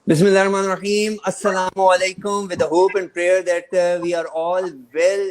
Bismillahirrahmanirrahim. Assalamu alaikum. With the hope and prayer that we are all well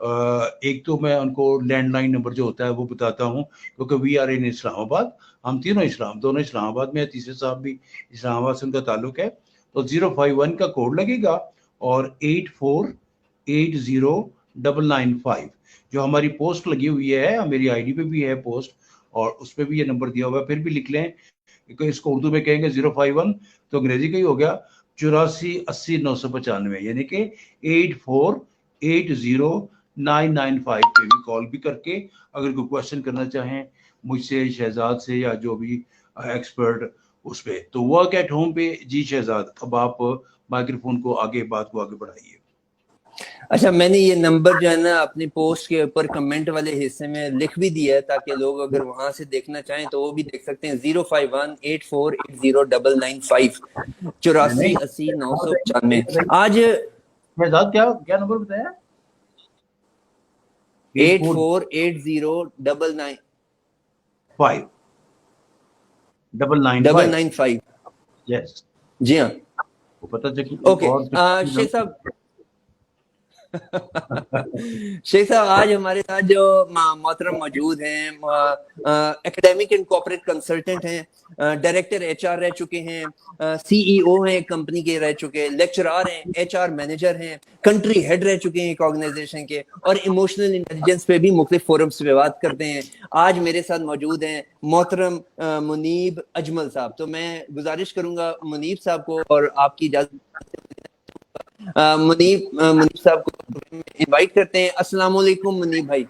ایک تو میں ان کو land line number جو ہوتا ہے وہ بتاتا ہوں, کیونکہ وی آر ان اسلام آباد, ہم تینوں دونوں اسلام آباد میں ہیں, تیسرے صاحب بھی اسلام آباد سے ان کا تعلق ہے. تو 051 کا کوڈ لگے گا اور 84809995 جو ہماری پوسٹ لگی ہوئی ہے, میری آئی ڈی پہ بھی ہے پوسٹ, اور اس پہ بھی یہ نمبر دیا ہوا ہے. پھر بھی لکھ لیں, اس کو اردو میں کہیں گے 051 تو انگریزی کا ہی ہو گیا 8480 995, یعنی کہ 84809995 پہ بھی کال بھی کر کے اگر کوئی کوشچن کرنا چاہیں مجھ سے, شہزاد سے, یا جو بھی ایکسپرٹ اس پہ. تو ورک ایٹ ہوم پہ جی شہزاد, اب آپ مائکروفون کو آگے, بات کو آگے بڑھائیے. اچھا, میں نے یہ نمبر جو ہے نا اپنی پوسٹ کے اوپر کمنٹ والے حصے میں لکھ بھی دیا ہے, تاکہ لوگ اگر وہاں سے دیکھنا چاہیں تو وہ بھی دیکھ سکتے ہیں. 05184809995 8480 995. آج شہزاد کیا نمبر بتایا؟ 84809995. یس, جی ہاں, پتہ چلا. اوکے. شیخ صاحب شیخ صاحب آج ہمارے ساتھ جو محترم موجود ہیں, ایکیڈیمک اینڈ کارپوریٹ کنسلٹنٹ ہیں, ڈائریکٹر ایچ آر رہ چکے ہیں, سی ای او ہیں ایک کمپنی کے رہ چکے, لیکچرار ہیں, ایچ آر مینیجر ہیں, کنٹری ہیڈ رہ چکے ہیں ایک آرگنائزیشن کے, اور ایموشنل انٹیلیجنس پہ بھی مختلف فورمز پہ بات کرتے ہیں. آج میرے ساتھ موجود ہیں محترم منیب اجمل صاحب. تو میں گزارش کروں گا منیب صاحب کو, اور آپ کی اجازت منیب صاحب کو انوائٹ کرتے ہیں. السلام علیکم منیب بھائی.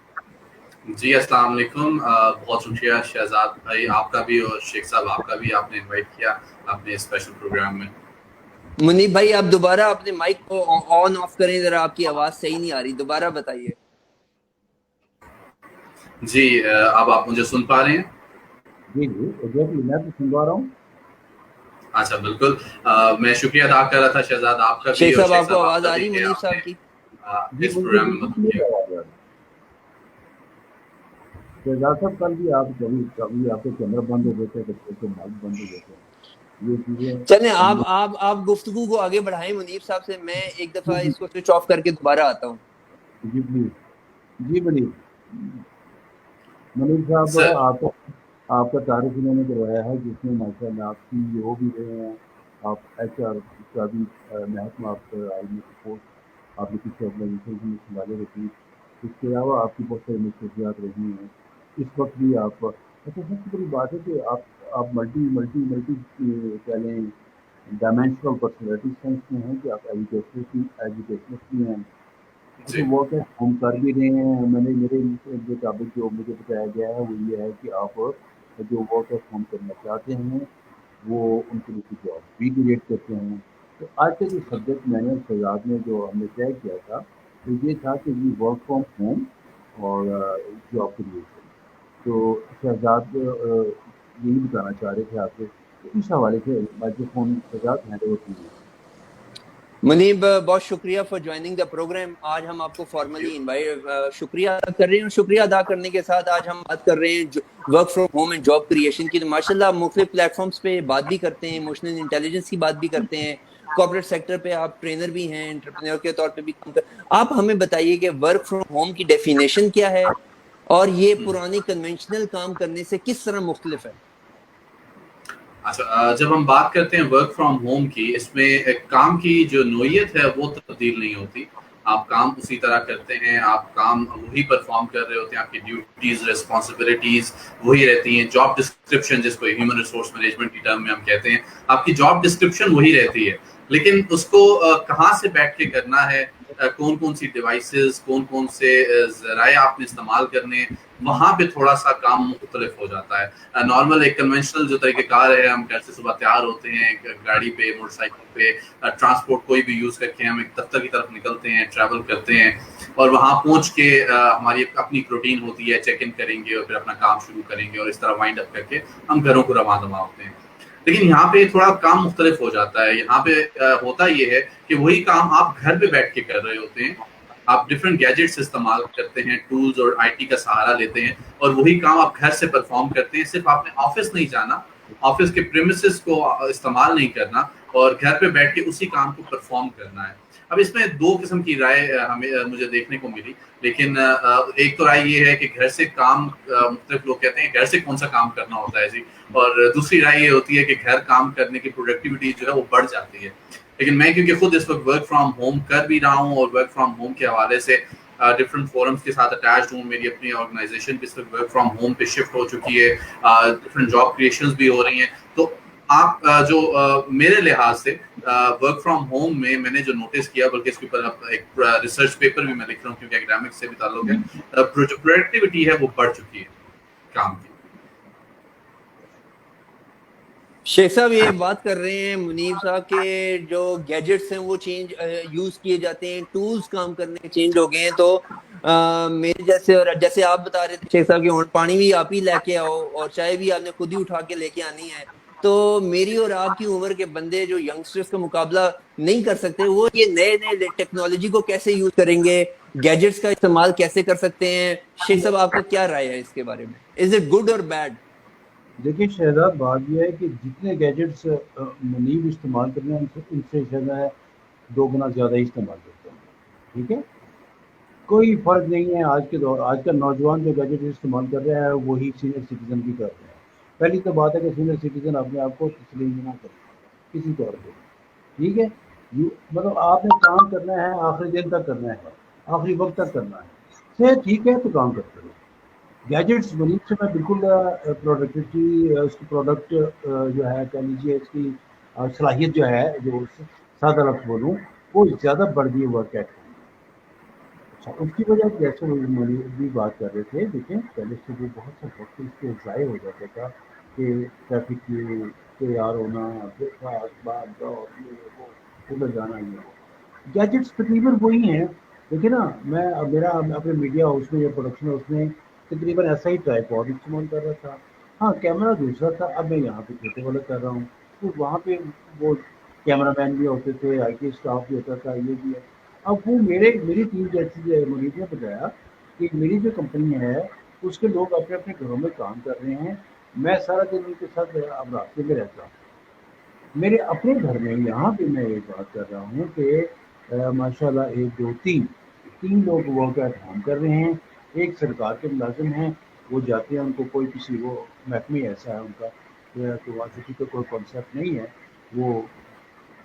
جی السلام علیکم, بہت شکریہ شہزاد بھائی آپ کا بھی, اور شیخ صاحب آپ کا بھی, آپ نے انوائٹ کیا اپنے اسپیشل پروگرام میں. منیب بھائی آپ دوبارہ اپنے مائک کو آن آف کریں ذرا, آپ کی آواز صحیح نہیں آ رہی, دوبارہ بتائیے. جی اب آپ مجھے سن پا رہے ہیں؟ جی میں تو سن پا رہا ہوں. اچھا بالکل, میں شکریہ ادا کر رہا تھا شہزاد آپ کا بھی. شیخ صاحب آپ کو آواز آ رہی منیب صاحب کی؟ اس پروگرام میں مدد کیا. شہزاد صاحب کل بھی آپ کبھی آپ کے کیمرہ بند ہو گئے تھے, کبھی مائک بند ہو گئے تھے, یہ چیزیں. چلیں آپ گفتگو کو آگے بڑھائیں منیب صاحب سے, میں ایک دفعہ اس کو سوئچ آف کر کے دوبارہ آتا ہوں. جی پلیز. جی منیب صاحب, آپ کا تعارف انہوں نے کروایا ہے, جس میں ماشاء اللہ آپ سی ای او بھی رہے ہیں, آپ ایچ آر کا بھی محکمہ, آپ عالمی سپورٹ آپ نے کسی آرگنائزیشن کی سنبھالے رکھی, اس کے علاوہ آپ کی بہت ساری مصروفیات رہی ہیں اس وقت بھی. آپ اچھا, سب سے بڑی بات ہے کہ آپ ملٹی کہہ لیں ڈائمینشنل پرسنالٹی سینس میں ہیں, کہ آپ ایجوکیشنسٹ بھی ہیں. اچھا, وہ کہ ہم کر بھی رہے ہیں, میں نے میرے مطابق جو مجھے بتایا گیا ہے وہ یہ ہے کہ آپ جو ورک ایٹ ہوم کرنا چاہتے ہیں وہ ان کے لیے جاب بھی کریٹ کرتے ہیں. تو آج کا جو سبجیکٹ میں نے شہزاد نے جو ہم نے طے کیا تھا تو یہ تھا کہ وی ورک فرام ہوم اور جاب کریشن. تو شہزاد یہی بتانا چاہ رہے تھے آپ سے, اس حوالے سے مائکروفون شہزاد ہینڈ اوور کیجیے. منیب بہت شکریہ فار جوائننگ دا پروگرام. آج ہم آپ کو فارملی شکریہ ادا کر رہے ہیں, اور شکریہ ادا کرنے کے ساتھ آج ہم بات کر رہے ہیں work from home and job creation کی. ماشاء اللہ مختلف پلیٹ فارمس پہ بات بھی کرتے ہیں, ایموشنل انٹیلیجنس کی بات بھی کرتے ہیں, کارپوریٹ سیکٹر پہ آپ ٹرینر بھی ہیں, انٹرپرینور کے طور پہ بھی کام کر. آپ ہمیں بتائیے کہ ورک فرام ہوم کی ڈیفینیشن کیا ہے, اور یہ پرانی کنونشنل کام کرنے سے کس طرح مختلف ہے؟ اچھا, جب ہم بات کرتے ہیں ورک فرام ہوم کی, اس میں کام کی جو نوعیت ہے وہ تبدیل نہیں ہوتی. آپ کام اسی طرح کرتے ہیں, آپ کام وہی پرفارم کر رہے ہوتے ہیں, آپ کی ڈیوٹیز ریسپانسبلٹیز وہی رہتی ہیں. جاب ڈسکرپشن جس کو ہیومن ریسورس مینجمنٹ کی ٹرم میں ہم کہتے ہیں, آپ کی جاب ڈسکرپشن وہی رہتی ہے, لیکن اس کو کہاں سے بیٹھ کے کرنا ہے, کون سی ڈیوائسز, کون سے ذرائع آپ نے استعمال کرنے ہیں, وہاں پہ تھوڑا سا کام مختلف ہو جاتا ہے. نارمل ایک کنونشنل جو طریقہ کار ہے, ہم گھر سے صبح تیار ہوتے ہیں, گاڑی پہ, موٹر سائیکل پہ, ٹرانسپورٹ کوئی بھی یوز کر کے ہم ایک دفتر کی طرف نکلتے ہیں, ٹریول کرتے ہیں, اور وہاں پہنچ کے ہماری اپنی روٹین ہوتی ہے, چیک ان کریں گے اور پھر اپنا کام شروع کریں گے, اور اس طرح وائنڈ اپ کر کے ہم گھروں کو رواں ہوتے ہیں. لیکن یہاں پہ تھوڑا کام مختلف ہو جاتا ہے. یہاں پہ ہوتا یہ ہے کہ وہی کام آپ گھر پہ بیٹھ کے کر رہے ہوتے ہیں, آپ ڈفرینٹ گیجٹس استعمال کرتے ہیں, ٹولز اور آئی ٹی کا سہارا لیتے ہیں, اور وہی کام آپ گھر سے پرفارم کرتے ہیں. صرف آپ نے آفس نہیں جانا, آفس کے پریمیسز کو استعمال نہیں کرنا, اور گھر پہ بیٹھ کے اسی کام کو پرفارم کرنا ہے. اب اس میں دو قسم کی رائے مجھے دیکھنے کو ملی، لیکن ایک تو رائے یہ ہے کہ گھر سے کام، مختلف لوگ کہتے ہیں گھر سے کون سا کام کرنا ہوتا ہے جی، اور دوسری رائے یہ ہوتی ہے کہ گھر کام کرنے کی پروڈکٹیوٹی جو ہے وہ بڑھ جاتی ہے. لیکن میں کیونکہ خود اس وقت ورک فرام ہوم کر بھی رہا ہوں اور ورک فرام ہوم کے حوالے سے ڈفرنٹ فورمس کے ساتھ اٹیچڈ ہوں، میری اپنی آرگنائزیشن بھی اس وقت ورک فرام ہوم پہ شفٹ ہو چکی ہے، ڈفرنٹ جاب کریشنز بھی ہو رہی ہیں. تو آپ جو میرے لحاظ سے ورک فرام ہوم میں نے جو نوٹس کیا، بلکہ اس کے اوپر ایک ریسرچ پیپر بھی میں لکھ رہا ہوں کیونکہ اکیڈمکس سے بھی تعلق ہے، جو پروڈکٹیوٹی ہے وہ بڑھ چکی ہے کام کی. شیخ صاحب یہ بات کر رہے ہیں منیب صاحب کے جو گیجٹس ہیں وہ چینج یوز کیے جاتے ہیں، ٹولز کام کرنے چینج ہو گئے ہیں. تو میرے جیسے، اور جیسے آپ بتا رہے تھے شیخ صاحب کہ پانی بھی آپ ہی لے کے آؤ اور چائے بھی آپ نے خود ہی اٹھا کے لے کے آنی ہے. تو میری اور آپ کی عمر کے بندے جو ینگسٹرز کا مقابلہ نہیں کر سکتے، وہ یہ نئے نئے ٹیکنالوجی کو کیسے یوز کریں گے، گیجٹس کا استعمال کیسے کر سکتے ہیں؟ شیخ صاحب آپ کا کیا رائے ہے اس کے بارے میں؟ از اٹ گڈ اور بیڈ؟ دیکھیے شہزاد، بات یہ ہے کہ جتنے گیجٹس منیب استعمال کر رہے ہیں ان سے شاید 2 گنا زیادہ ہی استعمال کرتے ہیں. ٹھیک ہے، کوئی فرق نہیں ہے. آج کے دور، آج کا نوجوان جو گیجٹ استعمال کر رہا ہے وہی سینئر سٹیزن بھی کر رہے ہیں. پہلی تو بات ہے کہ سینئر سٹیزن اپنے آپ کو تسلیم نہ کرے کسی طور پہ. ٹھیک ہے، مطلب آپ نے کام کرنا ہے آخری دن تک کرنا ہے، آخری وقت تک کرنا ہے. صحت ٹھیک ہے تو کام کرتے رہو. گیجٹس منیب سے میں بالکل پروڈکٹیوٹی، اس کی پروڈکٹ جو ہے کہہ لیجیے اس کی صلاحیت جو ہے، جو سادہ لفظ بولوں، وہ زیادہ بڑھ گئی ورک ایٹ ہوم. اچھا، اس کی وجہ جیسے منیب بھی بات کر رہے تھے، دیکھیں پہلے سے جو بہت سا وقت اس کے ضائع ہو جاتا تھا کہ ٹریفک کی تیار ہونا، بات ادھر جانا، یہ ہو. گیجٹس تقریباً وہی ہیں. دیکھیں نا، میرا اپنے میڈیا ہاؤس میں یا پروڈکشن ہاؤس میں تقریباً ایسا ہی ٹرائی پوڈ استعمال کر رہا تھا. ہاں، کیمرہ دوسرا تھا. اب میں یہاں پہ چھوٹے والا کر رہا ہوں، تو وہاں پہ وہ کیمرہ مین بھی ہوتے تھے، آئی ٹی اسٹاف بھی ہوتا تھا، یہ بھی ہے. اب وہ میری ٹیم جیسی ہے. منیب نے بتایا کہ میری جو کمپنی ہے اس کے لوگ اپنے اپنے گھروں میں کام کر رہے ہیں. میں سارا دن ان کے ساتھ اب راستے میں رہتا ہوں. میرے اپنے گھر میں یہاں پہ میں یہ بات کر رہا ہوں کہ ماشاء اللہ 1 2 3 لوگ ورک ایٹ ہوم کر رہے ہیں. ایک سرکار کے ملازم ہیں، وہ جاتے ہیں، ان کو کوئی کسی وہ محکمہ ایسا ہے ان کا کہ واسطی کا کوئی کانسیپٹ نہیں ہے، وہ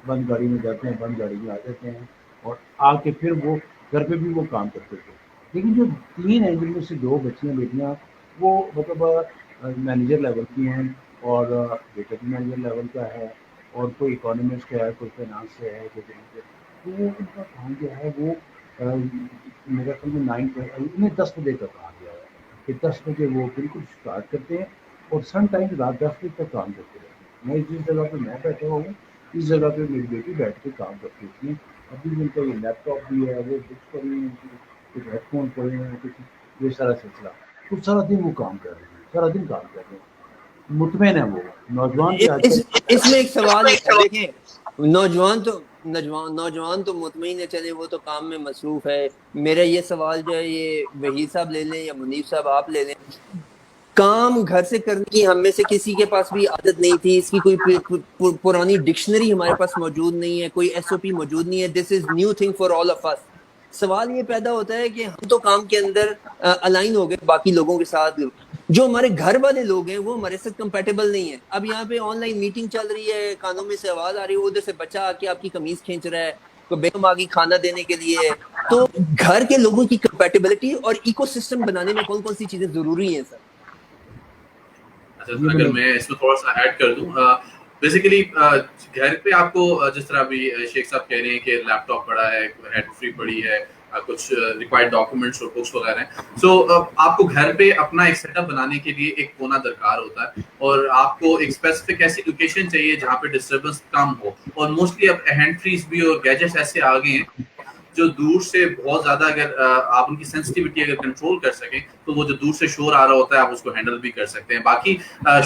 بند گاڑی میں جاتے ہیں، بند گاڑی میں آ جاتے ہیں اور آ کے پھر وہ گھر پہ بھی وہ کام کرتے تھے. لیکن جو 3 ہیں جن میں سے 2 بچیاں بیٹیاں، وہ مطلب مینیجر لیول کی ہیں، اور بیٹا بھی مینیجر لیول کا ہے، اور کوئی اکانومسٹ ہے، کوئی فائنانس سے ہے، کوئی کہیں سے. تو وہ ان کا کام جو ہے وہ میرا خیال میں انہیں 10 بجے کا کہا گیا ہے کہ 10 بجے وہ بالکل اسٹارٹ کرتے ہیں اور سم ٹائم رات 10 بجے تک کام کرتے رہتے ہیں. میں جس جگہ پہ میں بیٹھا ہوں اس جگہ پہ میری بیٹی بیٹھ کے کام کرتی ہوتی ہیں. ابھی ان کا یہ لیپ ٹاپ بھی ہے، وہ بکس پڑھی ہیں، کچھ ہیڈ فون پڑھے ہیں، کچھ یہ سارا سلسلہ. تو سارا دن وہ کام کر رہے ہیں، سارا دن کام کر رہے ہیں. مطمئن ہے وہ نوجوان بھی آج کل. اس میں ایک سوال ہے، دیکھیں نوجوان تو مطمئن ہے، چلے وہ تو کام میں مصروف ہے. میرا یہ سوال جو ہے یہ وحید صاحب لے لیں یا منیب صاحب آپ لے لیں، کام گھر سے کرنے کی ہم میں سے کسی کے پاس بھی عادت نہیں تھی. اس کی کوئی پرانی ڈکشنری ہمارے پاس موجود نہیں ہے، کوئی ایس او پی موجود نہیں ہے. This is new thing for all of us. سوال یہ پیدا ہوتا ہے کہ ہم تو کام کے اندر الائن ہو گئے باقی لوگوں کے ساتھ، جو ہمارے گھر والے لوگ ہیں وہ ہمارے ساتھ کمپیٹیبل نہیں ہے. اب یہاں پہ آن لائن میٹنگ چل رہی ہے، کانوں میں سے آواز آ رہی ہے، ادھر سے بچہ آ کے آپ کی قمیض کھینچ رہا ہے، کوئی بیگم آ گئی کھانا دینے کے لیے. تو گھر کے لوگوں کی کمپیٹیبلٹی اور ایکو سسٹم بنانے میں کون کون سی چیزیں ضروری ہیں سر؟ اچھا، اگر میں اس میں تھوڑا سا ایڈ کر دوں، بیسیکلی گھر پہ آپ کو جس طرح ابھی شیخ صاحب کہہ رہے ہیں کہ لیپ ٹاپ پڑا ہے، ہیڈ فری پڑی ہے، کچھ ریکوائرڈ ڈاکومنٹس اور بکس وغیرہ ہیں. سو آپ کو گھر پہ اپنا ایک سیٹ اپ بنانے کے لیے ایک کونا درکار ہوتا ہے، اور آپ کو ایک اسپیسیفک ایسی لوکیشن چاہیے جہاں پہ ڈسٹربنس کم ہو. اور موسٹلی اب ہینڈ فریز بھی اور گیجٹس ایسے آ گئے ہیں جو دور سے بہت زیادہ، اگر آپ ان کی سینسٹیوٹی اگر کنٹرول کر سکیں تو وہ جو دور سے شور آ رہا ہوتا ہے آپ اس کو ہینڈل بھی کر سکتے ہیں. باقی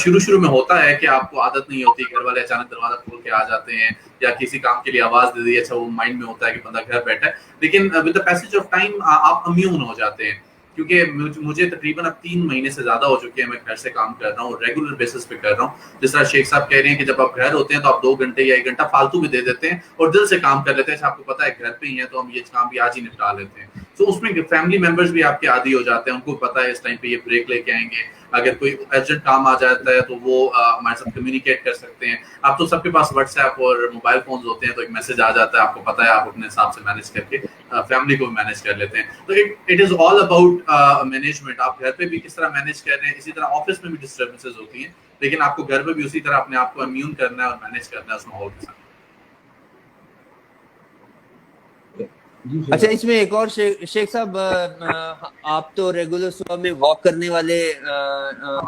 شروع میں ہوتا ہے کہ آپ کو عادت نہیں ہوتی، گھر والے اچانک دروازہ کھول کے آ جاتے ہیں یا کسی کام کے لیے آواز دے دی. اچھا، وہ مائنڈ میں ہوتا ہے کہ بندہ گھر بیٹھا ہے، لیکن with the passage of time آپ امیون ہو جاتے ہیں کیونکہ مجھے تقریباً اب 3 مہینے سے زیادہ ہو چکے ہیں میں گھر سے کام کر رہا ہوں, ریگولر بیسس پہ کر رہا ہوں. جس طرح شیخ صاحب کہہ رہے ہیں کہ جب آپ گھر ہوتے ہیں تو آپ 2 گھنٹے یا 1 گھنٹہ فالتو بھی دے دیتے ہیں اور دل سے کام کر لیتے ہیں. آپ کو پتا ہے گھر پہ ہی ہیں تو ہم یہ کام بھی آج ہی نپٹا لیتے ہیں. تو اس میں فیملی ممبرز بھی آپ کے عادی ہو جاتے ہیں, ان کو پتا ہے اس ٹائم پہ یہ بریک لے کے آئیں گے, اگر کوئی ارجنٹ کام آ جاتا ہے تو وہ ہمارے ساتھ کمیونیکیٹ کر سکتے ہیں. اب تو سب کے پاس واٹس ایپ اور موبائل فونز ہوتے ہیں, تو ایک میسج آ جاتا ہے, آپ کو پتا ہے, آپ اپنے حساب سے مینیج کر کے فیملی کو مینیج کر لیتے ہیں. تو it is all about management. آپ گھر پہ بھی کس طرح مینیج کر رہے ہیں, اسی طرح آفس میں بھی ڈسٹربنسز ہوتی ہیں, لیکن آپ کو گھر پہ بھی اسی طرح اپنے آپ کو امیون کرنا ہے اور مینیج کرنا ہے اس ماحول کے ساتھ. اچھا, اس میں ایک اور شیخ صاحب, آپ تو ریگولر صبح میں واک کرنے والے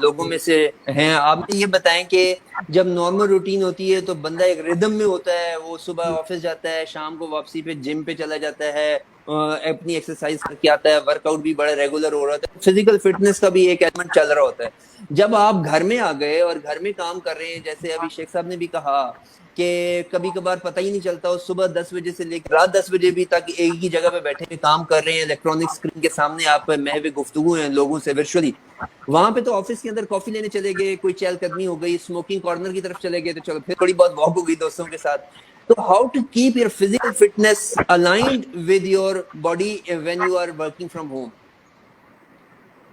لوگوں میں سے ہیں, آپ نے یہ بتائیں کہ جب نارمل روٹین ہوتی ہے تو بندہ ایک ردم میں ہوتا ہے, وہ صبح آفس جاتا ہے, شام کو واپسی پہ جم پہ چلا جاتا ہے, اپنی ایکسرسائز کر کے آتا ہے, ورک آؤٹ بھی بڑا ریگولر ہو رہا ہوتا ہے, فزیکل فٹنس کا بھی ایک ایلیمنٹ چل رہا ہوتا ہے. جب آپ گھر میں آ گئے اور گھر میں کام کر رہے ہیں, جیسے ابھی شیخ صاحب نے بھی کہا کہ کبھی کبھار پتہ ہی نہیں چلتا, صبح 10 بجے سے لے کے رات 10 بجے بھی تک ایک ہی جگہ پہ بیٹھے ہوئے کام کر رہے ہیں, الیکٹرانک اسکرین کے سامنے آپ محو گفتگو ہیں لوگوں سے ورچولی. وہاں پہ تو آفس کے اندر کافی لینے چلے گئے, کوئی چہل قدمی ہو گئی, اسموکنگ کارنر کی طرف چلے گئے, تو چلو پھر تھوڑی بہت واک ہو گئی دوستوں کے ساتھ. تو how to keep your physical fitness aligned with your body when you are working from home?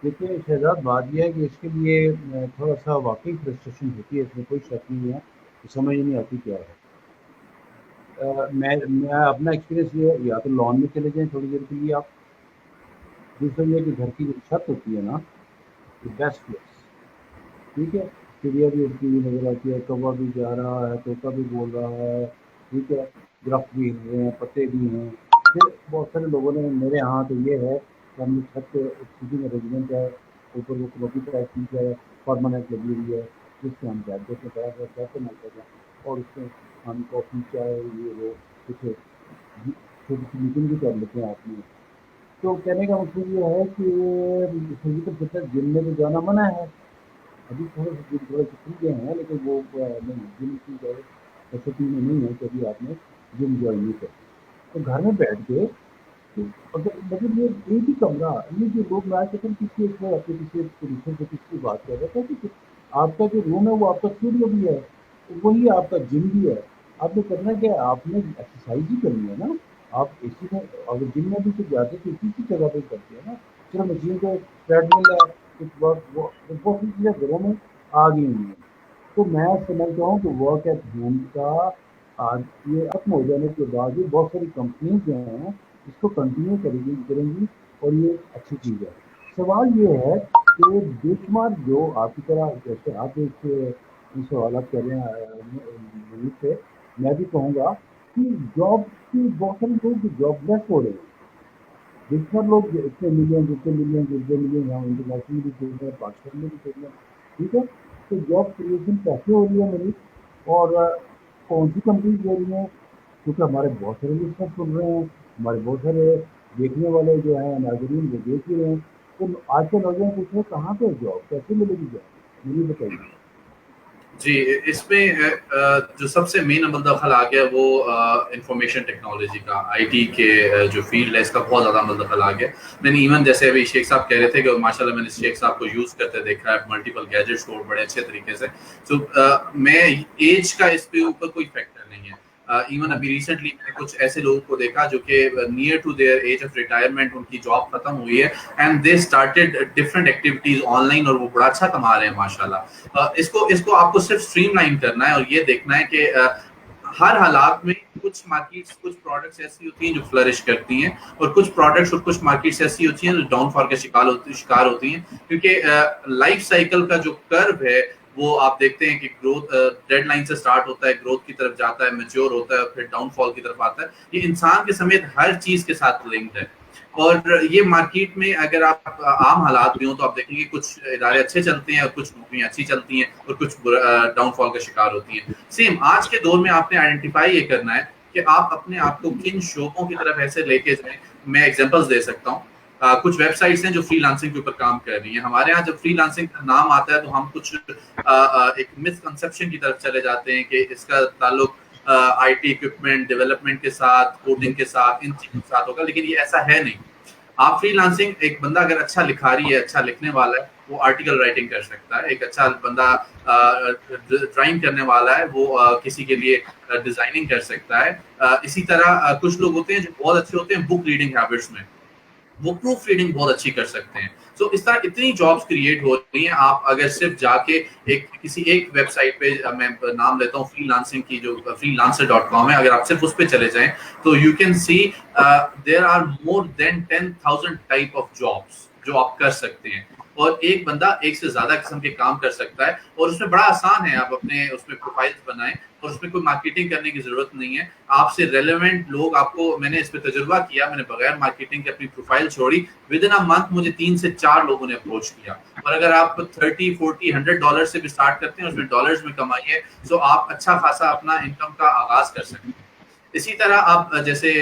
دیکھیے شہزاد, بات یہ ہے کہ اس کے لیے تھوڑا سا واقعی فرسٹریشن ہوتی ہے, اس میں کوئی شک نہیں ہے, سمجھ نہیں آتی کیا ہے. میں اپنا ایکسپیرینس یہ ہے, یا تو لان میں چلے جائیں تھوڑی دیر کے لیے آپ. دوسرا یہ کہ گھر کی جو چھت ہوتی ہے نا, بیسٹ پلیس, ٹھیک ہے, چڑیا بھی اڑتی ہوئی نظر آتی ہے, کوا بھی جا رہا ہے, طوطا بھی بول رہا ہے, ٹھیک ہے, درخت بھی ہل رہے ہیں, پتے بھی ہیں. پھر بہت سارے لوگوں نے, میرے یہاں تو یہ ہے کہ ہم نے چھت پہ سیٹنگ ارینجمنٹ ہے, اوپر وہ کلوکی ٹائپ کی ہے, پرماننٹ لگی ہوئی ہے, جس سے ہم بیٹھ کے بیٹھ کر کیسے نہ کریں, اور اس میں ہم کافی چائے یہ وہ کچھ چھوٹی سی میٹنگ بھی کر لیتے ہیں آپ میں. تو کہنے کا مقصد یہ ہے کہ فزیکل فٹنس جم میں تو جانا منع ہے. ابھی تھوڑے سے جم تھوڑے سے کھل گئے ہیں, لیکن وہ نہیں, جم کی فیسلٹی میں نہیں ہے کہ ابھی آپ نے جم جوائن نہیں کرنا. تو گھر میں بیٹھ کے اگر مطلب یہ ایک ہی کمرہ, یہ جو لوگ میں کہتے ہیں کسی ایک میں اپنے کسی پوزیشن سے کس کی بات کر رہے تھے کہ آپ کا جو روم ہے وہ آپ کا اسٹوڈیو بھی ہے, وہی آپ کا جم بھی ہے. آپ نے کرنا کہ آپ نے ایکسرسائز ہی کرنی ہے نا. آپ اسی میں اگر جم میں بھی تو جاتے تو اسی کی جگہ پہ کرتے ہیں نا. چلو مشین پہ ٹریڈ مل ہے, کچھ وقت وہ بہت سی چیزیں گھروں میں آ گئی ہوئی ہیں. تو میں سمجھتا ہوں کہ ورک ایٹ ہوم کا آج یہ ختم ہو جانے کے بعد بھی بہت ساری کمپنیز جو ہیں اس کو کنٹینیو کریں گی, اور یہ اچھی چیز ہے. سوال یہ ہے کہ بے شمار جو آپ کی طرح, جیسے آپ ایک سوالات کر رہے ہیں سے, میں بھی کہوں گا کہ جاب کی بہت سارے لوگ جاب لیس ہو رہے ہیں. جس پر لوگ اتنے ملین, جتنے ملین, جتنے ملین, یہاں انٹرنیشنل بھی چھوڑ رہے ہیں, پاکستان میں بھی چھوڑ رہے ہیں, ٹھیک ہے. تو جاب کریشن کیسے ہو رہی ہے میری, اور کون سی کمپنیز دے رہی ہیں, کیونکہ ہمارے بہت سارے لسنر سن رہے ہیں, ہمارے بہت سارے دیکھنے والے جو ہیں ناظرین وہ دیکھ ہی رہے ہیں. تو آج کے نوجوان پوچھ رہے ہیں کہاں پہ جاب, کیسے ملے گی جاب, مجھے بتائیے. جی, اس میں جو سب سے مین عمل دخل آ گیا وہ انفارمیشن ٹیکنالوجی کا, آئی ٹی کے جو فیلڈ ہے اس کا بہت زیادہ عمل دخل آ گیا. میں نے ایون جیسے ابھی شیخ صاحب کہہ رہے تھے کہ ماشاء اللہ میں نے شیخ صاحب کو یوز کرتے دیکھا ہے, ملٹیپل گیجٹس کو بڑے اچھے طریقے سے. تو میں ایج کا اس پہ اوپر کوئی فیکٹر نہیں ہے. ایون ابھی ریسنٹلی میں نے کچھ ایسے لوگوں کو دیکھا جو کہ near to their age of retirement ان کی جاب ختم ہوئی ہے, and they started different activities online, اور وہ بڑا اچھا کما رہے ہیں ماشاء اللہ. اس کو آپ کو صرف اسٹریم لائن کرنا ہے, اور یہ دیکھنا ہے کہ ہر حالات میں کچھ مارکیٹس, کچھ پروڈکٹس ایسی ہوتی ہیں جو فلرش کرتی ہیں, اور کچھ پروڈکٹس اور کچھ مارکیٹس ایسی ہوتی ہیں جو ڈاؤن فال کا شکار ہوتی ہیں. کیونکہ لائف سائیکل کا جو کرو ہے وہ آپ دیکھتے ہیں کہ گروتھ ڈیڈ لائن سے سٹارٹ ہوتا ہے, گروتھ کی طرف جاتا ہے, میچور ہوتا ہے, پھر ڈاؤن فال کی طرف آتا ہے. یہ انسان کے سمیت ہر چیز کے ساتھ لنکڈ ہے. اور یہ مارکیٹ میں اگر آپ عام حالات بھی ہوں تو آپ دیکھیں گے کچھ ادارے اچھے چلتے ہیں, اور کچھ کمپنیاں اچھی چلتی ہیں, اور کچھ ڈاؤن فال کا شکار ہوتی ہیں. سیم آج کے دور میں آپ نے آئیڈینٹیفائی یہ کرنا ہے کہ آپ اپنے آپ کو کن شعبوں کی طرف ایسے لے کے جائیں. میں ایگزامپلس دے سکتا ہوں. کچھ ویب سائٹس ہیں جو فری لانسنگ کے اوپر کام کر رہی ہیں. ہمارے ہاں جب فری لانسنگ کا نام آتا ہے تو ہم کچھ ایک مسکنسیپشن کی طرف چلے جاتے ہیں کہ اس کا تعلق آئی ٹی اکوپمنٹ ڈیولپمنٹ کے ساتھ, کوڈنگ کے ساتھ, ان چیزوں کے ساتھ ہوگا, لیکن یہ ایسا ہے نہیں. آپ فری لانسنگ, ایک بندہ اگر اچھا لکھاری ہے, اچھا لکھنے والا ہے, وہ آرٹیکل رائٹنگ کر سکتا ہے. ایک اچھا بندہ ڈرائنگ کرنے والا ہے, وہ کسی کے لیے ڈیزائننگ کر سکتا ہے. اسی طرح کچھ لوگ ہوتے ہیں جو بہت اچھے ہوتے ہیں بک ریڈنگ ہیبٹس میں, وہ پروف ریڈنگ بہت اچھی کر سکتے ہیں. سو اس طرح اتنی جابس کریٹ ہو رہی ہیں. آپ اگر صرف جا کے کسی ایک ویب سائٹ پہ, میں نام لیتا ہوں فری لانسنگ کی, جو freelancer.com ہے, اگر آپ صرف اس پہ چلے جائیں تو you can see there are more than 10,000 type of jobs جو آپ کر سکتے ہیں, اور ایک بندہ ایک سے زیادہ قسم کے کام کر سکتا ہے. اور اس میں بڑا آسان ہے, آپ اپنے اس میں پروفائلز بنائیں, اور اس میں کوئی مارکیٹنگ کرنے کی ضرورت نہیں ہے. آپ سے ریلیونٹ لوگ, آپ کو, میں نے اس پہ تجربہ کیا, میں نے بغیر مارکیٹنگ کے اپنی پروفائل چھوڑی, ود ان اے منتھ مجھے 3 سے 4 لوگوں نے اپروچ کیا. اور اگر آپ $30, $40, $100 سے بھی اسٹارٹ کرتے ہیں, اس میں ڈالرز میں کمائیے, تو آپ اچھا خاصا اپنا انکم کا آغاز کر سکتے ہیں. اسی طرح آپ جیسے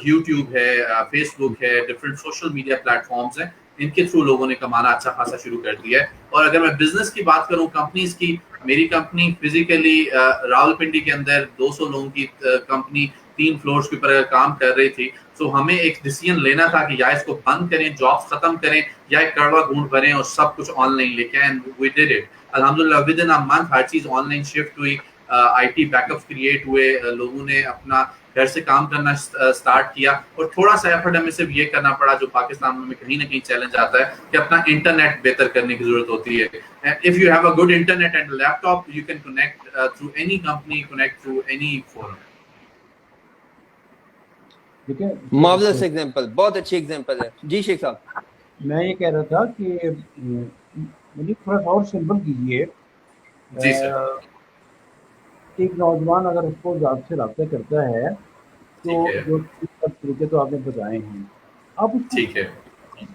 یوٹیوب ہے, فیس بک ہے, different social media platforms ہیں, ان کے تھرو لوگوں نے کمانا اچھا خاصا شروع کر دیا ہے. اور اگر میں بزنس کی بات کروں, کمپنیز کی, میری کمپنی فزیکلی راولپنڈی کے اندر 200 لوگوں کی کمپنی 3 فلورز کے اوپر اگر کام کر رہی تھی, تو ہمیں ایک ڈیسیژن لینا تھا کہ یا اس کو بند کریں, جابس ختم کریں, یا ایک کڑوا گھونٹ بھریں اور سب کچھ آن لائن لے کے آئیں. وی ڈیڈ اٹ الحمدللہ. ود ان اے منتھ ہر چیز آن لائن شفٹ ہوئی, I T back up create ہوئے, لوگوں نے اپنا گھر سے کام کرنا اسٹارٹ کیا. اور تھوڑا سا ایفرٹ ہمیں صرف یہ کرنا پڑا, جو پاکستان میں کہیں نہ کہیں چیلنج آتا ہے, کہ اپنا انٹرنیٹ بہتر کرنے کی ضرورت ہوتی ہے. If you have a good internet and a laptop, you can connect through any company, connect through any forum. Marvels example, بہت اچھی ایگزامپل ہے. جی شیخ صاحب, میں یہ کہہ رہا تھا کہ مجھے تھوڑا سا اور سمپل کیجیے. جی سر. ایک نوجوان اگر اس کو آپ سے رابطہ کرتا ہے, تو ٹھیک ہے, جو طریقے تو آپ نے بتائے ہیں, آپ اس کو ٹھیک ہے,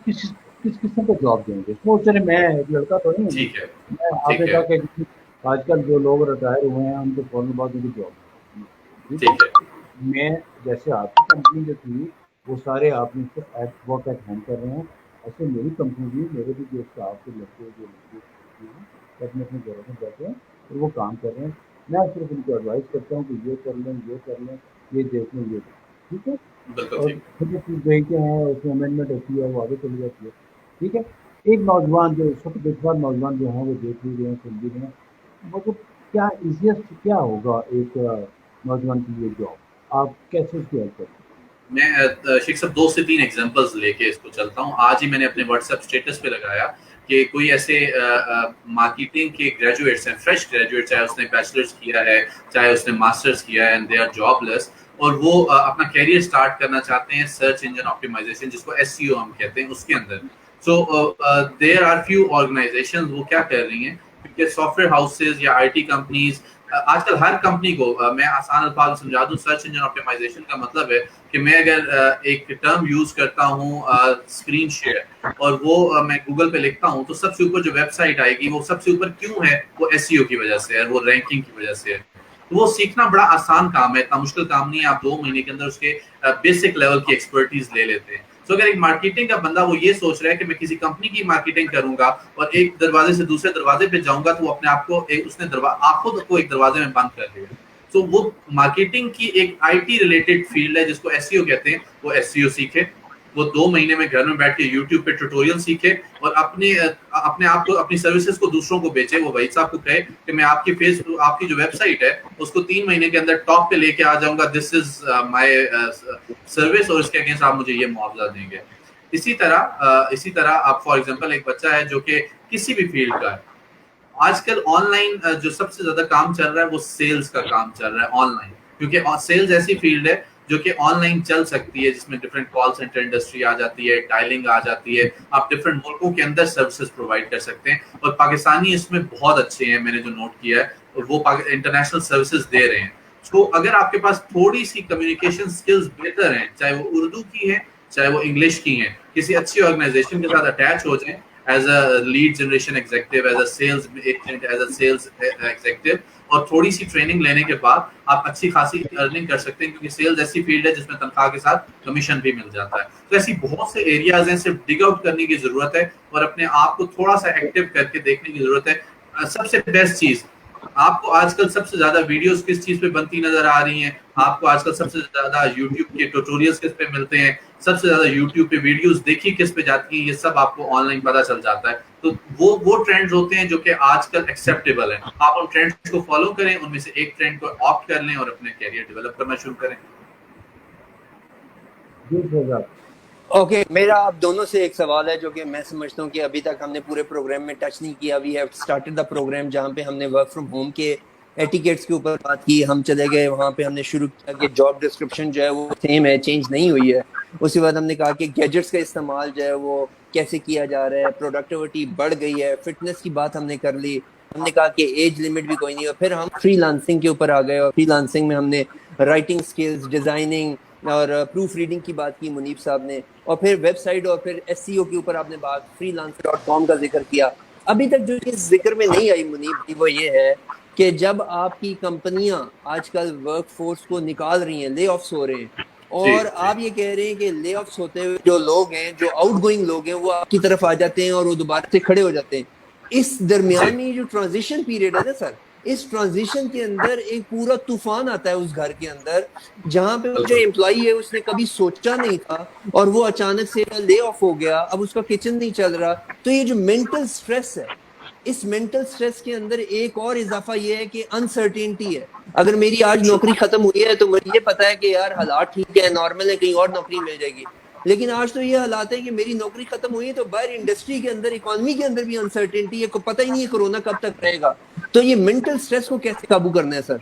کس قسم کا جاب دیں گے؟ وہ چلے, میں ایک لڑکا تو نہیں ہوں, ٹھیک ہے, میں آپ نے کہا کہ آج کل جو لوگ ریٹائر ہوئے ہیں ان کو فوراً بعد ان کی جاب. ٹھیک ہے, میں جیسے آپ کی کمپنی جو تھی وہ سارے آپ نے ورک ایٹ ہوم کر رہے ہیں, ایسے میری کمپنی بھی, میرے بھی جو اسٹاف کے لڑکے جو لڑکے ہیں اپنے اپنے گھروں میں بیٹھے ہیں اور وہ کام کر رہے ہیں. میں صرف ان کو ایڈوائز کرتا ہوں کہ یہ کر لیں, یہ کر لیں, یہ دیکھ لیں, یہ ٹھیک ہے. بالکل اور ٹھیک. چھوٹی چیز دیکھتے ہیں, اس میں امینڈمنٹ ہوتی ہے, وہ آگے چلی جاتی ہے. ٹھیک ہے. ایک نوجوان جو اس وقت بے شمار نوجوان جو ہیں وہ دیکھ بھی رہے ہیں, سن بھی رہے ہیں, مطلب کیا ایزیسٹ کیا ہوگا ایک نوجوان کے لیے جاب, آپ کیسے اس کی ہیلپ کرتے ہیں؟ میں شیخ صاحب 2 سے 3 ایگزامپلز لے کے اس کو چلتا ہوں. آج ہی میں نے اپنے واٹس ایپ اسٹیٹس پہ لگایا کہ کوئی ایسے مارکیٹنگ کے گریجویٹس ہیں, فریش گریجویٹ, چاہے اس نے بیچلرس کیا ہے, چاہے اس نے ماسٹرس کیا ہے, اینڈ دے آر جاب لیس, اور وہ اپنا کیریئر اسٹارٹ کرنا چاہتے ہیں سرچ انجن آپٹیمائزیشن, جس کو SEO ہم کہتے ہیں, اس کے اندر. سو دیر آر فیو آرگنائزیشن وہ کیا کر رہی ہیں, کیونکہ سافٹ ویئر ہاؤسز یا IT کمپنیز, آج کل ہر کمپنی کو, میں آسان الفاظ سمجھا دوں, سرچ انجن آپٹیمائزیشن کا مطلب ہے کہ میں اگر ایک ٹرم یوز کرتا ہوں اسکرین شیئر, اور وہ میں گوگل پہ لکھتا ہوں, تو سب سے اوپر جو ویب سائٹ آئے گی وہ سب سے اوپر کیوں ہے, وہ SEO کی وجہ سے ہے, وہ رینکنگ کی وجہ سے ہے. تو وہ سیکھنا بڑا آسان کام ہے, اتنا مشکل کام نہیں ہے. آپ 2 مہینے کے اندر اس کے بیسک لیول کی ایکسپرٹیز لے لیتے ہیں. تو اگر ایک مارکیٹنگ کا بندہ وہ یہ سوچ رہا ہے کہ میں کسی کمپنی کی مارکیٹنگ کروں گا اور ایک دروازے سے دوسرے دروازے پہ جاؤں گا, تو وہ اپنے آپ کو اس نے آپ خود کو ایک دروازے میں بند کر لے گا. تو وہ مارکیٹنگ کی ایک IT ریلیٹڈ فیلڈ ہے جس کو SEO کہتے ہیں. وہ SEO سیکھے, وہ 2 مہینے میں گھر میں بیٹھ کے یوٹیوب پہ ٹیوٹوریل سیکھے, اور اپنے آپ کو, اپنی سروسز کو دوسروں کو بیچے. وہ وحید صاحب کو کہے کہ میں آپ کی جو ویب سائٹ ہے اس کو 3 مہینے کے اندر ٹاپ پہ لے کے آ جاؤں گا, دس از مائی سروس, اور اس کے اگینسٹ آپ مجھے یہ معاوضہ دیں گے. اسی طرح آپ فار ایگزامپل, ایک بچہ ہے جو کہ کسی بھی فیلڈ کا ہے, آج کل آن لائن جو سب سے زیادہ کام چل رہا ہے وہ سیلز کا کام چل رہا ہے آن لائن, کیونکہ سیلز ایسی فیلڈ ہے جو کہ آن لائن چل سکتی ہے, جس میں ڈفرینٹ کال سینٹر انڈسٹری آ جاتی ہے, ڈائلنگ آ جاتی ہے, آپ ڈفرینٹ ملکوں کے اندر سروسز پرووائڈ کر سکتے ہیں. اور پاکستانی اس میں بہت اچھے ہیں, میں نے جو نوٹ کیا ہے, اور وہ انٹرنیشنل سروسز دے رہے ہیں. تو اگر آپ کے پاس تھوڑی سی کمیونیکیشن سکلز بہتر ہیں, چاہے وہ اردو کی ہیں چاہے وہ انگلش کی ہیں, کسی اچھی آرگنائزیشن کے ساتھ اٹیچ ہو جائیں as a lead generation executive, as a sales agent, as a sales executive, اور تھوڑی سی ٹریننگ لینے کے بعد آپ اچھی خاصی ارننگ کر سکتے ہیں, کیونکہ سیلز ایسی فیلڈ ہے جس میں تنخواہ کے ساتھ کمیشن بھی مل جاتا ہے. تو ایسی بہت سے ایریاز ہیں, صرف ڈگ آؤٹ کرنے کی ضرورت ہے اور اپنے آپ کو تھوڑا سا ایکٹیو کر کے دیکھنے کی ضرورت ہے. سب سے بیسٹ چیز, آپ کو آج کل سب سے زیادہ ویڈیوز کس چیز پہ بنتی نظر آ رہی ہیں, آپ کو آج کل سب سے زیادہ یوٹیوب کے ٹیوٹوریلز کس پہ ملتے ہیں, سب سے زیادہ یوٹیوب پہ ویڈیوز دیکھی کس پہ جاتی ہیں, یہ سب آپ کو آن لائن پتہ چل جاتا ہے. تو وہ ٹرینڈز ہوتے ہیں جو کہ آج کل ایکسیپٹیبل ہیں. آپ ان ٹرینڈز کو فالو کریں, ان میں سے ایک ٹرینڈ کو آپٹ کر لیں اور اپنے کیریئر ڈیولپ کرنا شروع کریں. اوکے, میرا آپ دونوں سے ایک سوال ہے جو کہ میں سمجھتا ہوں کہ ابھی تک ہم نے پورے پروگرام میں ٹچ نہیں کیا. We have started the program جہاں پہ ہم نے ورک فرام ہوم کے ایٹیکیٹس کے اوپر بات کی. ہم چلے گئے وہاں پہ, ہم نے شروع کیا کہ جاب ڈسکرپشن جو ہے وہ سیم ہے, چینج نہیں ہوئی ہے. اس کے بعد ہم نے کہا کہ گیجٹس کا استعمال جو ہے وہ کیسے کیا جا رہا ہے, پروڈکٹیوٹی بڑھ گئی ہے, فٹنس کی بات ہم نے کر لی. ہم نے کہا کہ ایج لمٹ بھی کوئی نہیں. اور پھر ہم فری لانسنگ کے اوپر آ گئے, اور فری لانسنگ میں ہم نے رائٹنگ سکلز, ڈیزائننگ اور پروف ریڈنگ کی بات کی منیب صاحب نے, اور پھر ویب سائٹ اور پھر SEO کے اوپر آپ نے بات freelancer.com کا ذکر کیا. ابھی تک جو اس ذکر میں نہیں آئی منیب جی وہ یہ ہے کہ جب آپ کی کمپنیاں آج کل ورک فورس کو نکال رہی ہیں, لے آفس ہو رہے ہیں, اور آپ یہ کہہ رہے ہیں کہ لے آفس ہوتے ہوئے جو لوگ ہیں, جو آؤٹ گوئنگ لوگ ہیں, وہ آپ کی طرف آ جاتے ہیں اور وہ دوبارہ سے کھڑے ہو جاتے ہیں. اس درمیان میں جو ٹرانزیشن پیریڈ ہے نا سر, اس ٹرانزیشن کے اندر ایک پورا طوفان آتا ہے اس گھر کے اندر, جہاں پہ جو امپلائی ہے اس نے کبھی سوچا نہیں تھا اور وہ اچانک سے لے آف ہو گیا, اب اس کا کچن نہیں چل رہا. تو یہ جو مینٹل سٹریس ہے, اس مینٹل سٹریس کے اندر ایک اور اضافہ یہ ہے کہ انسرٹینٹی ہے. اگر میری آج نوکری ختم ہوئی ہے تو مجھے یہ پتا ہے کہ یار حالات ٹھیک ہے, نارمل ہے, کہیں اور نوکری مل جائے گی. لیکن آج تو یہ حالات ہے کہ میری نوکری ختم ہوئی ہے تو باہر انڈسٹری کے اندر, اکانومی کے اندر بھی انسرٹینٹی ہے, کو پتہ ہی نہیں ہے کورونا کب تک رہے گا. تو یہ مینٹل سٹریس کو کیسے قابو کرنا ہے سر؟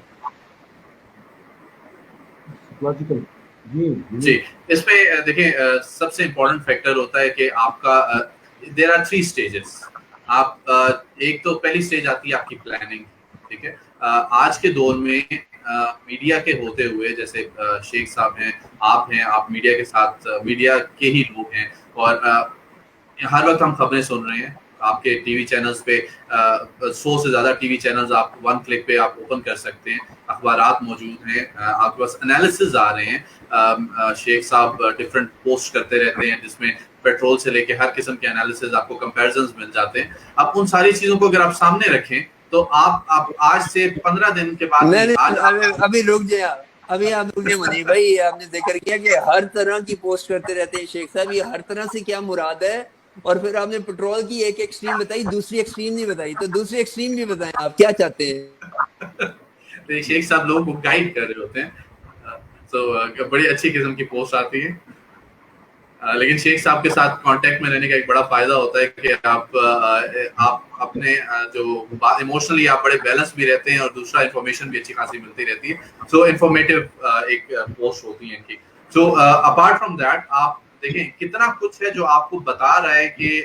جی, اس میں دیکھیں سب سے امپورٹنٹ فیکٹر ہوتا ہے کہ آپ کا دیر آر 3 اسٹیجز. آپ ایک تو پہلی اسٹیج آتی ہے آپ کی پلاننگ. ٹھیک ہے, آج کے دور میں میڈیا کے ہوتے ہوئے, جیسے شیخ صاحب ہیں, آپ ہیں, آپ میڈیا کے ساتھ, میڈیا کے ہی لوگ ہیں, اور ہر وقت ہم خبریں سن رہے ہیں. آپ کے ٹی وی چینلز پہ 100 سے زیادہ ٹی وی چینلز آپ 1 کلک پہ آپ اوپن کر سکتے ہیں. اخبارات موجود ہیں, آپ کے پاس انالیسز آ رہے ہیں. شیخ صاحب ڈفرینٹ پوسٹ کرتے رہتے ہیں جس میں پیٹرول سے لے کے ہر قسم کے انالیسز, آپ کو کمپیریزنز مل جاتے ہیں. اب ان ساری چیزوں کو اگر آپ سامنے رکھیں تو آپ آج سے 15 دن کے بعد ابھی رک جائے, ابھی آپ رکے منیب بھائی, آپ نے ذکر کیا کہ ہر طرح کی پوسٹ کرتے رہتے ہیں شیخ صاحب. یہ ہر طرح سے کیا مراد ہے؟ اور پھر آپ نے پیٹرول کی ایک ایکسٹریم بتائی, دوسری ایکسٹریم نہیں بتائی, تو دوسری ایکسٹریم بھی بتائیں, آپ کیا چاہتے ہیں؟ شیخ صاحب لوگوں کو گائیڈ کر رہے ہوتے ہیں, تو بڑی اچھی قسم کی پوسٹ آتی ہے. لیکن شیخ صاحب کے ساتھ کانٹیکٹ میں رہنے کا ایک بڑا فائدہ ہوتا ہے کہ آپ اپنے جو ایموشنلی آپ بڑے بیلنس بھی رہتے ہیں, اور دوسرا انفارمیشن بھی اچھی خاصی ملتی رہتی ہے. سو انفارمیٹیو ایک پوسٹ ہوتی ہے ان کی. سو اپارٹ فرام دیٹ آپ دیکھیں کتنا کچھ ہے جو آپ کو بتا رہا ہے کہ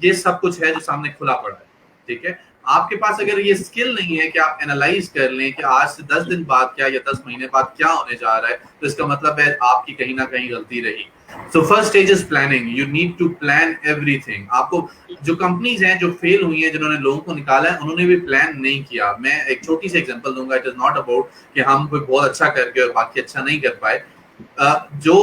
یہ سب کچھ ہے جو سامنے کھلا پڑا ہے. ٹھیک ہے, آپ کے پاس اگر یہ اسکل نہیں ہے کہ آپ اینالائز کر لیں کہ آج سے 10 دن بعد کیا یا 10 مہینے بعد کیا ہونے جا رہا ہے, تو اس کا مطلب ہے آپ کی کہیں نہ کہیں غلطی رہی. So first stage is planning. You need to plan everything. آپ کو جو کمپنیز ہیں جو فیل ہوئی ہیں, جنہوں نے لوگوں کو نکالا ہے, انہوں نے بھی پلان نہیں کیا. میں ایک چھوٹی سی ایگزامپل دوں گا. اٹ از ناٹ اباؤٹ کہ ہم کوئی بہت اچھا کر کے اور باقی اچھا نہیں کر پائے. جو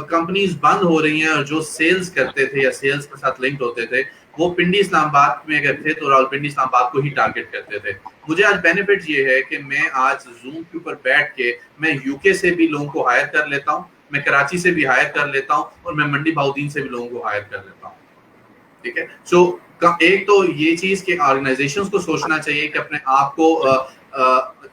کمپنیز بند ہو رہی ہیں اور جو سیلز کرتے تھے یا سیلز کے ساتھ لنکڈ ہوتے تھے, وہ پنڈی اسلام آباد میں اگر تھے تو راولپنڈی اسلام آباد کو ہی ٹارگیٹ کرتے تھے. مجھے آج بینیفٹ یہ ہے کہ میں آج زوم کے اوپر بیٹھ کے میں UK سے بھی لوگوں کو ہائر کر لیتا ہوں, میں کراچی سے بھی ہائر کر لیتا ہوں, اور میں منڈی بہاؤدین سے بھی لوگوں کو ہائر کر لیتا ہوں. ٹھیک ہے, سو ایک تو یہ چیز کہ آرگنائزیشنز کو سوچنا چاہیے کہ اپنے آپ کو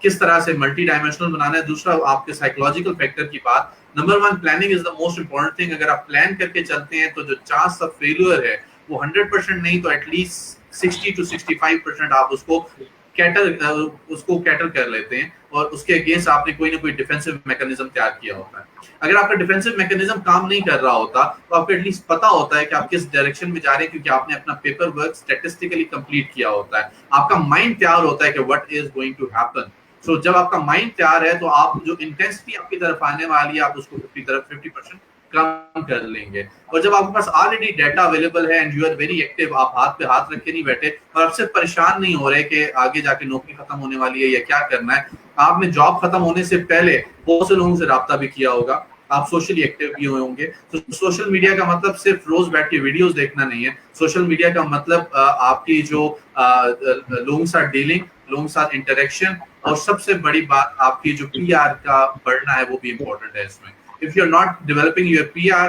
کس طرح سے ملٹی ڈائمینشنل بنانا ہے. دوسرا آپ کے سائیکولوجیکل فیکٹر کی بات. Number 1, planning is the most important thing. اگر آپ پلان کر کے چلتے ہیں تو جو چانس آف فیلور ہے وہ 100% نہیں تو ایٹ لیسٹ 60 to 65% آپ اس کو کیٹر کر لیتے ہیں, اور اس کے اگینسٹ آپ نے کوئی نہ کوئی ڈیفینسو میکانزم تیار کیا ہوتا ہے. اگر آپ کا ڈیفینسو میکانزم کام نہیں کر رہا ہوتا تو آپ کو ایٹ لیسٹ پتا ہوتا ہے کہ آپ کس ڈائریکشن میں جا رہے ہیں, کیونکہ آپ نے اپنا پیپر ورک اسٹیٹسٹیکلی کمپلیٹ کیا ہوتا ہے. آپ کا مائنڈ تیار ہوتا ہے کہ what is going to happen. So جب آپ کا مائنڈ تیار ہے تو آپ جو انٹینسٹی آپ کی طرف آنے والی ہے, آپ اس کو 50% کم کر لیں گے. اور جب آپ کے پاس آلریڈی ڈیٹا اویلیبل ہے and you are very active, آپ ہاتھ پہ ہاتھ رکھ کے نہیں بیٹھے اور آپ سے پریشان نہیں ہو رہے کہ آگے جا کے نوکری ختم ہونے والی ہے یا کیا کرنا ہے. آپ نے جاب ختم ہونے سے پہلے بہت سے لوگوں سے رابطہ بھی کیا ہوگا, آپ سوشلی ایکٹیو بھی ہوئے ہوں گے. تو سوشل میڈیا کا مطلب صرف روز بیٹھ کے ویڈیوز دیکھنا نہیں ہے. سوشل میڈیا کا مطلب آپ کی جو لوگوں کے ساتھ ڈیلنگ, لوگوں کے ساتھ انٹریکشن, اور سب سے بڑی بات آپ کی جو PR کا بڑھنا ہے وہ بھی امپورٹنٹ ہے اس میں. if you're not developing your PR,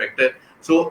factor. So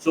so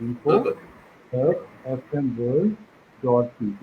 info@fmworld.pk.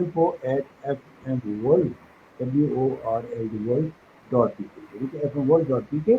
info@fmworld.pk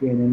KNN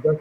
10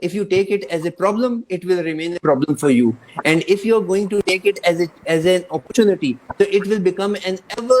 if you take it as a problem, it will remain a problem for you. And if you're going to take it as an opportunity, so it will become an ever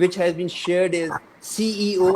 which has been shared is CEO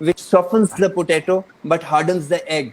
which softens the potato but hardens the egg.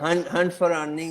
hunt for earning,